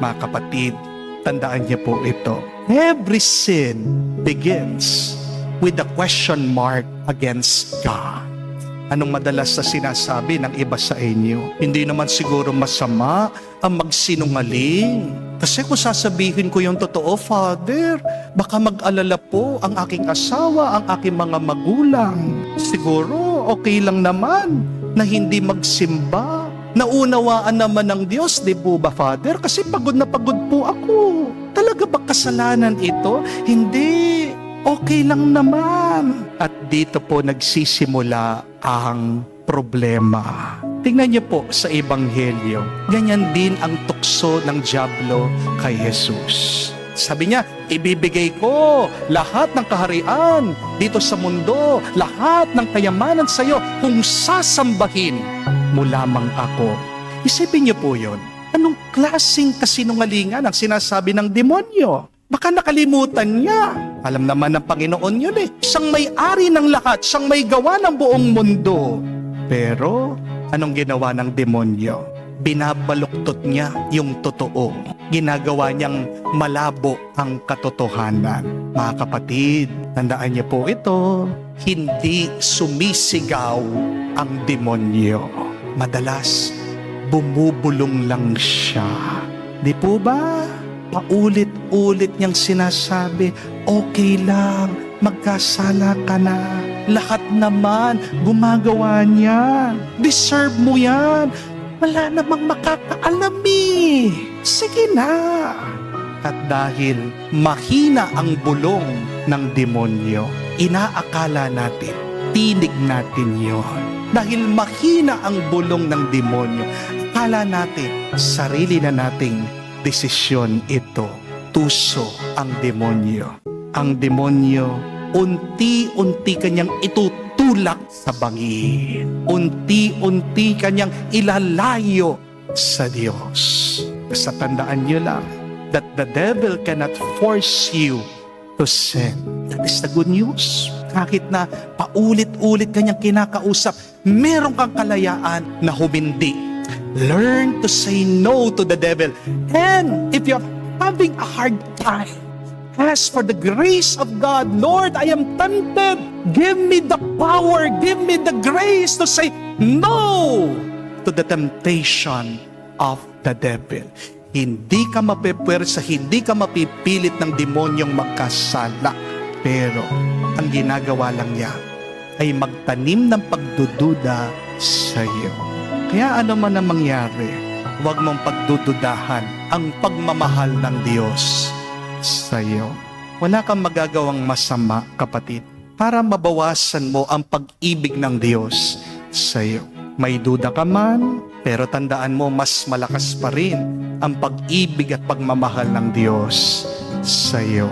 Mga kapatid, tandaan niyo po ito. Every sin begins with a question mark against God. Anong madalas na sinasabi ng iba sa inyo? Hindi naman siguro masama ang magsinungaling. Kasi kung sasabihin ko yung totoo, Father, baka mag-alala po ang aking asawa, ang aking mga magulang. Siguro okay lang naman na hindi magsimba. Naunawaan naman ng Diyos, di po ba, Father? Kasi pagod na pagod po ako. Talaga ba kasalanan ito? Hindi. Okay lang naman. At dito po nagsisimula ang problema. Tingnan niyo po sa Ebanghelyo. Ganyan din ang tukso ng dyablo kay Jesus. Sabi niya, ibibigay ko lahat ng kaharian dito sa mundo, lahat ng kayamanan sa iyo kung sasambahin mo lamang ako. Isipin niyo po yun. Anong klaseng kasinungalingan ang sinasabi ng demonyo? Baka nakalimutan niya. Alam naman ng Panginoon yun eh. Siyang may-ari ng lahat, siyang may gawa ng buong mundo. Pero, anong ginawa ng demonyo? Binabaluktot niya yung totoo. Ginagawa niyang malabo ang katotohanan. Mga kapatid, tandaan niyo po ito. Hindi sumisigaw ang demonyo. Madalas, bumubulong lang siya. Di po ba? Paulit-ulit niyang sinasabi, okay lang, magkasala ka na. Lahat naman, gumagawa niyan. Deserve mo yan. Wala namang makakaalam eh. Sige na. At dahil mahina ang bulong ng demonyo, inaakala natin, tinig natin yon. Dahil mahina ang bulong ng demonyo, akala natin, sarili na nating desisyon ito. Tuso ang demonyo. Ang demonyo, unti-unti kanyang itutulak sa bangin. Unti-unti kanyang ilalayo sa Diyos. Basta tandaan niyo lang that the devil cannot force you to sin. That is the good news. Kahit na paulit-ulit kanyang kinakausap, meron kang kalayaan na humindi. Learn to say no to the devil. And if you're having a hard time, ask for the grace of God. Lord, I am tempted. Give me the power. Give me the grace to say no to the temptation of the devil. Hindi ka mapipwersa, hindi ka mapipilit ng demonyong magkasala. Pero ang ginagawa lang niya ay magtanim ng pagdududa sa iyo. Kaya ano man ang mangyari, huwag mong pagdududahan ang pagmamahal ng Diyos sa iyo. Wala kang magagawang masama, kapatid, para mabawasan mo ang pag-ibig ng Diyos sa iyo. May duda ka man, pero tandaan mo, mas malakas pa rin ang pag-ibig at pagmamahal ng Diyos sa iyo.